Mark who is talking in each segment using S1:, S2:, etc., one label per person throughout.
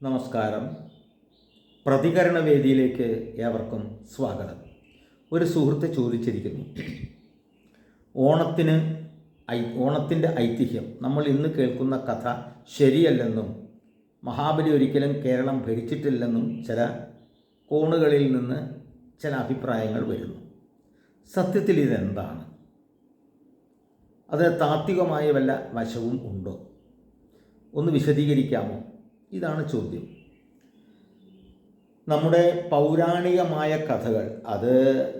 S1: നമസ്കാരം. പ്രതികരണ വേദിയിലേക്ക് ഏവർക്കും സ്വാഗതം. ഒരു സുഹൃത്ത് ചോദിച്ചിരിക്കുന്നു, ഓണത്തിൻ്റെ ഐതിഹ്യം നമ്മൾ ഇന്ന് കേൾക്കുന്ന കഥ ശരിയല്ലെന്നും മഹാബലി ഒരിക്കലും കേരളം ഭരിച്ചിട്ടില്ലെന്നും ചില കോണുകളിൽ നിന്ന് ചില അഭിപ്രായങ്ങൾ വരുന്നു. സത്യത്തിൽ ഇതെന്താണ്? അതിന് താത്വികമായ വല്ല വശവും ഉണ്ടോ? ഒന്ന് വിശദീകരിക്കാമോ? ഇതാണ് ചോദ്യം. നമ്മുടെ പൗരാണികമായ കഥകൾ, അത്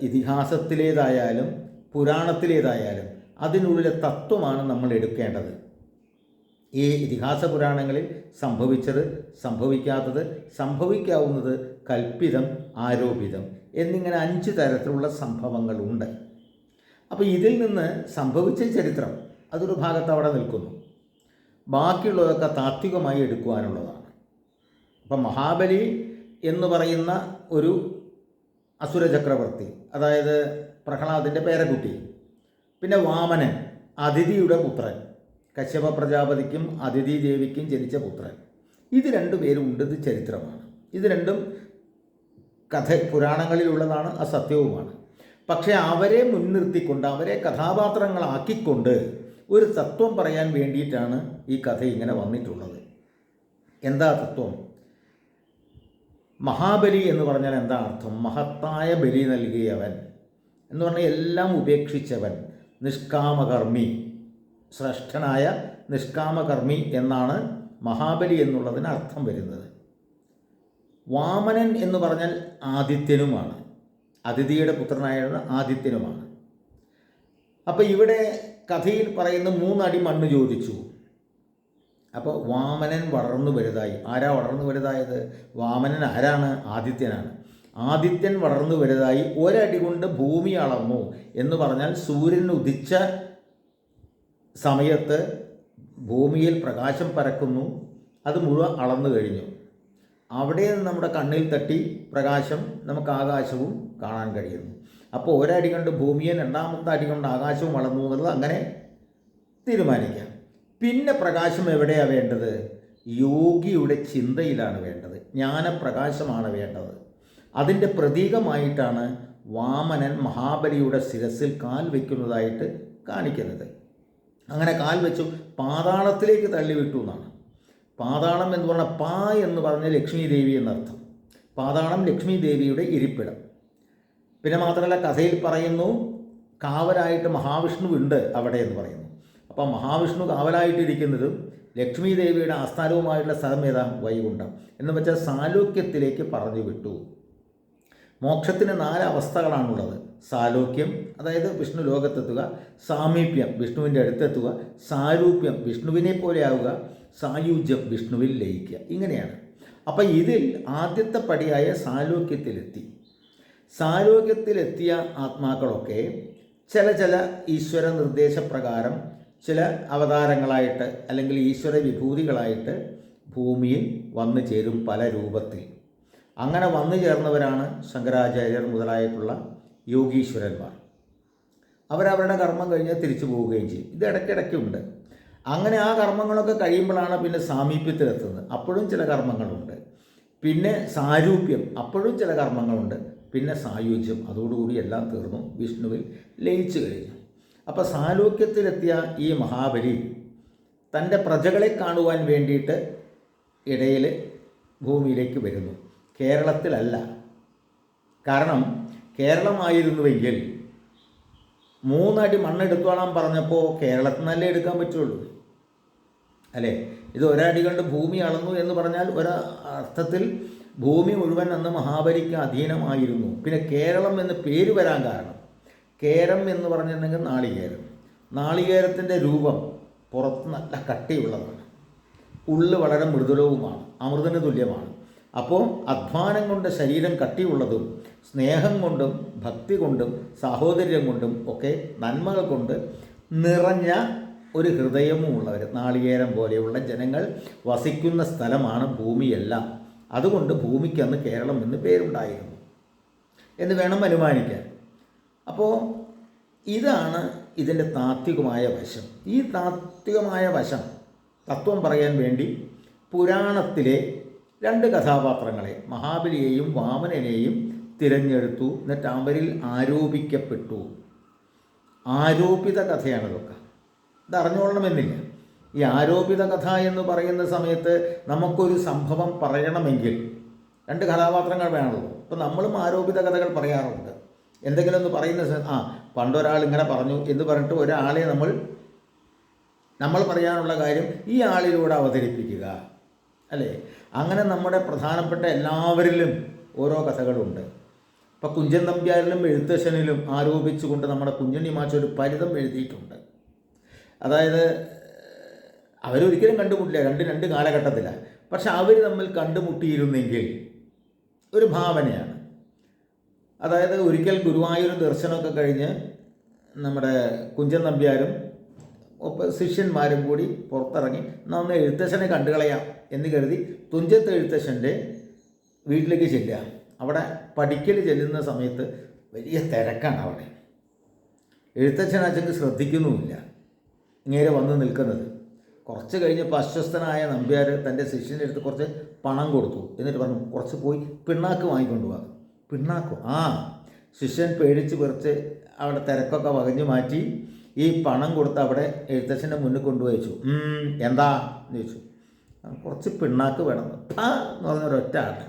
S1: ഇതിഹാസത്തിലേതായാലും പുരാണത്തിലേതായാലും അതിനുള്ളിലെ തത്വമാണ് നമ്മൾ എടുക്കേണ്ടത്. ഈ ഇതിഹാസ പുരാണങ്ങളിൽ സംഭവിച്ചത്, സംഭവിക്കാത്തത്, സംഭവിക്കാവുന്നത്, കൽപ്പിതം, ആരോപിതം എന്നിങ്ങനെ 5 തരത്തിലുള്ള സംഭവങ്ങളുണ്ട്. അപ്പോൾ ഇതിൽ നിന്ന് സംഭവിച്ച ചരിത്രം അതൊരു ഭാഗത്ത് അവിടെ നിൽക്കുന്നു. ബാക്കിയുള്ളതൊക്കെ താത്വികമായി എടുക്കുവാനുള്ളതാണ്. അപ്പം മഹാബലി എന്ന് പറയുന്ന ഒരു അസുര ചക്രവർത്തി, അതായത് പ്രഹ്ലാദിൻ്റെ പേരക്കുട്ടി, പിന്നെ വാമനൻ, അതിഥിയുടെ പുത്രൻ, കശ്യപ പ്രജാപതിക്കും അതിഥി ദേവിക്കും ജനിച്ച പുത്രൻ, ഇത് രണ്ടുപേരും ഉണ്ട്. ഇത് ചരിത്രമാണ്. ഇത് രണ്ടും പുരാണങ്ങളിലുള്ളതാണ്, അസത്യവുമാണ്. പക്ഷേ അവരെ മുൻനിർത്തിക്കൊണ്ട്, അവരെ കഥാപാത്രങ്ങളാക്കിക്കൊണ്ട് ഒരു തത്വം പറയാൻ വേണ്ടിയിട്ടാണ് ഈ കഥ ഇങ്ങനെ വന്നിട്ടുള്ളത്. എന്താ തത്വം? മഹാബലി എന്ന് പറഞ്ഞാൽ എന്താ അർത്ഥം? മഹത്തായ ബലി നൽകിയവൻ എന്ന് പറഞ്ഞാൽ എല്ലാം ഉപേക്ഷിച്ചവൻ, നിഷ്കാമകർമ്മി, ശ്രേഷ്ഠനായ നിഷ്കാമകർമ്മി എന്നാണ് മഹാബലി എന്നുള്ളതിന് അർത്ഥം വരുന്നത്. വാമനൻ എന്ന് പറഞ്ഞാൽ ആദിത്യനുമാണ്, അതിഥിയുടെ പുത്രനായ ആദിത്യനുമാണ്. അപ്പോൾ ഇവിടെ കഥയിൽ പറയുന്ന 3 അടി മണ്ണ് ചോദിച്ചു. അപ്പോൾ വാമനൻ വളർന്നു വലുതായി. ആരാ വളർന്നു വലുതായത്? വാമനൻ ആരാണ്? ആദിത്യനാണ്. ആദിത്യൻ വളർന്നു വലുതായി 1 അടി കൊണ്ട് ഭൂമി അളന്നു എന്ന് പറഞ്ഞാൽ സൂര്യൻ ഉദിച്ച സമയത്ത് ഭൂമിയിൽ പ്രകാശം പരക്കുന്നു, അത് മുഴുവൻ അളന്നു കഴിഞ്ഞു. അവിടെ നിന്ന് നമ്മുടെ കണ്ണിൽ തട്ടി പ്രകാശം നമുക്ക് ആകാശവും കാണാൻ കഴിയുന്നു. അപ്പോൾ 1 അടി കൊണ്ട് ഭൂമിയെ, 2ാമത്തെ അടി കൊണ്ട് ആകാശവും വളർന്നു എന്നുള്ളത് അങ്ങനെ തീരുമാനിക്കാം. പിന്നെ പ്രകാശം എവിടെയാണ് വേണ്ടത്? യോഗിയുടെ ചിന്തയിലാണ് വേണ്ടത്, ജ്ഞാനപ്രകാശമാണ് വേണ്ടത്. അതിൻ്റെ പ്രതീകമായിട്ടാണ് വാമനൻ മഹാബലിയുടെ ശിരസിൽ കാൽ വയ്ക്കുന്നതായിട്ട് കാണിക്കുന്നത്. അങ്ങനെ കാൽ വെച്ചു പാതാളത്തിലേക്ക് തള്ളിവിട്ടു എന്നാണ്. പാതാളം എന്ന് പറഞ്ഞാൽ എന്ന് പറഞ്ഞ ലക്ഷ്മി ദേവി എന്നർത്ഥം. പാതാളം ലക്ഷ്മി ദേവിയുടെ ഇരിപ്പിടം. പിന്നെ മാത്രമല്ല, കഥയിൽ പറയുന്നു കാവലായിട്ട് മഹാവിഷ്ണു ഉണ്ട് അവിടെ എന്ന് പറയുന്നു. അപ്പം മഹാവിഷ്ണു കാവലായിട്ടിരിക്കുന്നതും ലക്ഷ്മി ദേവിയുടെ ആസ്ഥാനവുമായിട്ടുള്ള സ്ഥലം ഏതാ? വൈകുണ്ഠം. എന്ന് വെച്ചാൽ സാലോക്യത്തിലേക്ക് പറഞ്ഞു വിട്ടു. മോക്ഷത്തിന് 4 അവസ്ഥകളാണുള്ളത്. സാലോക്യം, അതായത് വിഷ്ണു ലോകത്തെത്തുക; സാമീപ്യം, വിഷ്ണുവിൻ്റെ അടുത്തെത്തുക; സാരൂപ്യം, വിഷ്ണുവിനെ പോലെ ആവുക; സായുജ്യം, വിഷ്ണുവിൽ ലയിക്കുക. ഇങ്ങനെയാണ്. അപ്പം ഇതിൽ ആദ്യത്തെ പടിയായ സാലോക്യത്തിലെത്തി. സാരോഗ്യത്തിലെത്തിയ ആത്മാക്കളൊക്കെ ചില ഈശ്വര നിർദ്ദേശപ്രകാരം ചില അവതാരങ്ങളായിട്ട് അല്ലെങ്കിൽ ഈശ്വര വിഭൂതികളായിട്ട് ഭൂമിയിൽ വന്നു ചേരും പല രൂപത്തിൽ. അങ്ങനെ വന്നു ചേർന്നവരാണ് ശങ്കരാചാര്യർ മുതലായിട്ടുള്ള യോഗീശ്വരന്മാർ. അവരവരുടെ കർമ്മം കഴിഞ്ഞ് തിരിച്ചു പോവുകയും ചെയ്യും. ഇത് ഇടയ്ക്കിടയ്ക്കുണ്ട്. അങ്ങനെ ആ കർമ്മങ്ങളൊക്കെ കഴിയുമ്പോഴാണ് പിന്നെ സാമീപ്യത്തിലെത്തുന്നത്. അപ്പോഴും ചില കർമ്മങ്ങളുണ്ട്. പിന്നെ സാരൂപ്യം, അപ്പോഴും ചില കർമ്മങ്ങളുണ്ട്. പിന്നെ സായുജ്യം, അതോടുകൂടി എല്ലാം തീർന്നു, വിഷ്ണുവിൽ ലയിച്ചു കഴിഞ്ഞു. അപ്പോൾ സാലോക്യത്തിലെത്തിയ ഈ മഹാബലി തൻ്റെ പ്രജകളെ കാണുവാൻ വേണ്ടിയിട്ട് ഇടയിൽ ഭൂമിയിലേക്ക് വരുന്നു. കേരളത്തിലല്ല. കാരണം കേരളമായിരുന്നുവെങ്കിൽ 3 അടി മണ്ണെടുത്തോളാൻ പറഞ്ഞപ്പോൾ കേരളത്തിൽ നിന്നല്ലേ എടുക്കാൻ പറ്റുള്ളൂ, അല്ലേ? ഇത് 1 അടി കൊണ്ട് ഭൂമി അളന്നു എന്ന് പറഞ്ഞാൽ ഒരർത്ഥത്തിൽ ഭൂമി മുഴുവൻ അന്ന് മഹാബലിക്ക് അധീനമായിരുന്നു. പിന്നെ കേരളം എന്ന് പേര് വരാൻ കാരണം, കേരം എന്ന് പറഞ്ഞിട്ടുണ്ടെങ്കിൽ നാളികേരം. നാളികേരത്തിൻ്റെ രൂപം പുറത്ത് നല്ല കട്ടിയുള്ളതാണ്, ഉള്ള് വളരെ മൃദുലവുമാണ്, അമൃതന് തുല്യമാണ്. അപ്പോൾ അധ്വാനം കൊണ്ട് ശരീരം കട്ടിയുള്ളതും സ്നേഹം കൊണ്ടും ഭക്തി കൊണ്ടും സാഹോദര്യം കൊണ്ടും ഒക്കെ നന്മകൾ കൊണ്ട് നിറഞ്ഞ ഒരു ഹൃദയവുമുള്ളവർ, നാളികേരം പോലെയുള്ള ജനങ്ങൾ വസിക്കുന്ന സ്ഥലമാണ് ഭൂമിയെല്ലാം. അതുകൊണ്ട് ഭൂമിക്ക് അന്ന് കേരളം എന്ന് പേരുണ്ടായിരുന്നു എന്ന് വേണം അനുമാനിക്കാൻ. അപ്പോൾ ഇതാണ് ഇതിൻ്റെ താത്വികമായ വശം. ഈ താത്വികമായ വശം തത്വം പറയാൻ വേണ്ടി പുരാണത്തിലെ രണ്ട് കഥാപാത്രങ്ങളെ, മഹാബലിയെയും വാമനനെയും തിരഞ്ഞെടുത്തു. എന്നിട്ട് അവരിൽ ആരോപിക്കപ്പെട്ടു. ആരോപിത കഥയാണ് ഇതൊക്കെ. ഇതറിഞ്ഞുകൊള്ളണമെന്നില്ല. ഈ ആരോപിത കഥ എന്ന് പറയുന്ന സമയത്ത് നമുക്കൊരു സംഭവം പറയണമെങ്കിൽ രണ്ട് കഥാപാത്രങ്ങൾ വേണമല്ലോ. ഇപ്പം നമ്മളും ആരോപിത കഥകൾ പറയാറുണ്ട്. എന്തെങ്കിലും ഒന്ന് പറയുന്ന പണ്ടൊരാൾ ഇങ്ങനെ പറഞ്ഞു എന്ന് പറഞ്ഞിട്ട് ഒരാളെ നമ്മൾ പറയാനുള്ള കാര്യം ഈ ആളിലൂടെ അവതരിപ്പിക്കുക, അല്ലേ? അങ്ങനെ നമ്മുടെ പ്രധാനപ്പെട്ട എല്ലാവരിലും ഓരോ കഥകളുണ്ട്. ഇപ്പം കുഞ്ചൻ നമ്പ്യാരിലും എഴുത്തച്ഛനിലും ആരോപിച്ചുകൊണ്ട് നമ്മുടെ കുഞ്ഞുണ്ണി മാഷ് ഒരു ഫലിതം എഴുതിയിട്ടുണ്ട്. അതായത് അവരൊരിക്കലും കണ്ടുമുട്ടില്ല, രണ്ട് കാലഘട്ടത്തിലാണ്. പക്ഷെ അവർ തമ്മിൽ കണ്ടുമുട്ടിയിരുന്നെങ്കിൽ ഒരു ഭാവനയാണ്. അതായത് ഒരിക്കൽ ഗുരുവായൂർ ദർശനമൊക്കെ കഴിഞ്ഞ് നമ്മുടെ കുഞ്ചൻ നമ്പ്യാരും ശിഷ്യന്മാരും കൂടി പുറത്തിറങ്ങി ഒന്ന് എഴുത്തച്ഛനെ കണ്ടുകളയാം എന്ന് കരുതി തുഞ്ചത്ത് എഴുത്തച്ഛൻ്റെ വീട്ടിലേക്ക് ചെല്ലുക. അവിടെ പഠിക്കൽ ചെല്ലുന്ന സമയത്ത് വലിയ തിരക്കാണ് അവിടെ. എഴുത്തച്ഛൻ അച്ഛന് ശ്രദ്ധിക്കുന്നുമില്ല ഇങ്ങനെ വന്ന് നിൽക്കുന്നത്. കുറച്ച് കഴിഞ്ഞപ്പോൾ അസ്വസ്ഥനായ നമ്പ്യാർ തൻ്റെ ശിഷ്യൻ്റെ അടുത്ത് കുറച്ച് പണം കൊടുത്തു. എന്നിട്ട് പറഞ്ഞു, കുറച്ച് പോയി പിണ്ണാക്ക് വാങ്ങിക്കൊണ്ടു പോകാം. പിണ്ണാക്കോ? ശിഷ്യൻ പേടിച്ച് പറിച്ച് അവിടെ തിരക്കൊക്കെ വകഞ്ഞു മാറ്റി ഈ പണം കൊടുത്ത് അവിടെ എഴുത്തച്ഛൻ്റെ മുന്നിൽ കൊണ്ടുപോയിച്ചു. എന്താ എന്ന് ചോദിച്ചു. കുറച്ച് പിണ്ണാക്ക് വേണം എന്ന് പറഞ്ഞൊരൊറ്റ ആട്ട.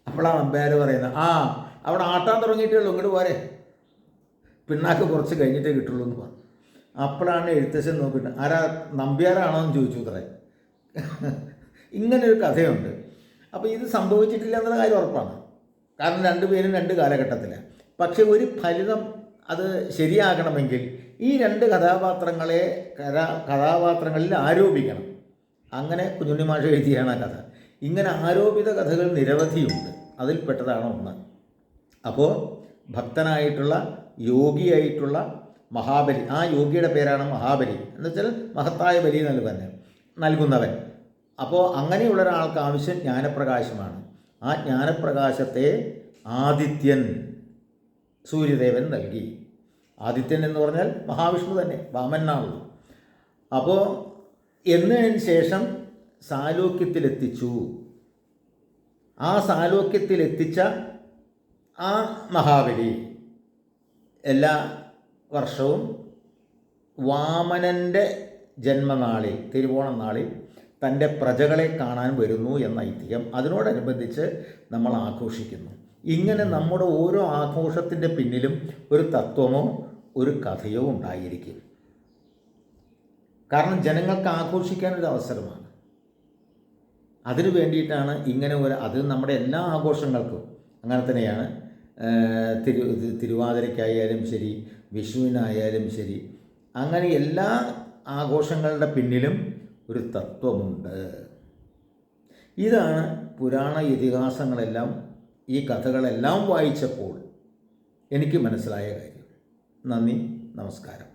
S1: അപ്പോഴാണ് നമ്പ്യാർ പറയുന്നത്, അവിടെ ആട്ടാൻ തുടങ്ങിയിട്ടുള്ളൂ, ഇങ്ങോട്ട് പോരെ, പിണ്ണാക്ക് കുറച്ച് കഴിഞ്ഞിട്ടേ കിട്ടുള്ളൂ എന്ന് പറഞ്ഞു. അപ്പോഴാണ് എഴുത്തച്ഛൻ നോക്കിയിട്ട് ആരാ നമ്പ്യാരാണോ എന്ന് ചോദിച്ചു. അത്രേ ഇങ്ങനൊരു കഥയുണ്ട്. അപ്പോൾ ഇത് സംഭവിച്ചിട്ടില്ല എന്നുള്ള കാര്യം ഉറപ്പാണ്. കാരണം രണ്ടുപേരും രണ്ട് കാലഘട്ടത്തിലാണ്. പക്ഷെ ഒരു ഫലിതം അത് ശരിയാകണമെങ്കിൽ ഈ രണ്ട് കഥാപാത്രങ്ങളിൽ ആരോപിക്കണം. അങ്ങനെ കുഞ്ഞുണ്ണി മാഷ് എഴുതിയാണ് ആ കഥ. ഇങ്ങനെ ആരോപിത കഥകൾ നിരവധിയുണ്ട്. അതിൽപ്പെട്ടതാണ് ഒന്ന്. അപ്പോൾ ഭക്തനായിട്ടുള്ള യോഗിയായിട്ടുള്ള മഹാബലി, ആ യോഗിയുടെ പേരാണ് മഹാബലി എന്ന് വെച്ചാൽ മഹത്തായ ബലി നൽകുന്നവൻ. അപ്പോൾ അങ്ങനെയുള്ള ഒരാൾക്ക് ആവശ്യം ജ്ഞാനപ്രകാശമാണ്. ആ ജ്ഞാനപ്രകാശത്തെ ആദിത്യൻ സൂര്യദേവൻ നൽകി. ആദിത്യൻ എന്ന് പറഞ്ഞാൽ മഹാവിഷ്ണു തന്നെ, വാമനാണല്ലോ. അപ്പോൾ എന്നതിന് ശേഷം സാലോക്യത്തിലെത്തിച്ചു. ആ സാലോക്യത്തിലെത്തിച്ച ആ മഹാബലി എല്ലാ വർഷവും വാമനൻ്റെ ജന്മനാളിൽ, തിരുവോണം നാളിൽ തൻ്റെ പ്രജകളെ കാണാൻ വരുന്നു എന്ന ഐതിഹ്യം അതിനോടനുബന്ധിച്ച് നമ്മൾ ആഘോഷിക്കുന്നു. ഇങ്ങനെ നമ്മുടെ ഓരോ ആഘോഷത്തിൻ്റെ പിന്നിലും ഒരു തത്വമോ ഒരു കഥയോ ഉണ്ടായിരിക്കും. കാരണം ജനങ്ങൾക്ക് ആഘോഷിക്കാനൊരു അവസരമാണ്. അതിനു വേണ്ടിയിട്ടാണ് ഇങ്ങനെ അത് നമ്മുടെ എല്ലാ ആഘോഷങ്ങൾക്കും അങ്ങനെ തന്നെയാണ്. തിരുവാതിരയ്ക്കായാലും ശരി, വിഷുവിനായാലും ശരി, അങ്ങനെ എല്ലാ ആഘോഷങ്ങളുടെ പിന്നിലും ഒരു തത്വമുണ്ട്. ഇതാണ് പുരാണ ഇതിഹാസങ്ങളെല്ലാം, ഈ കഥകളെല്ലാം വായിച്ചപ്പോൾ എനിക്ക് മനസ്സിലായ കാര്യം. നന്ദി, നമസ്കാരം.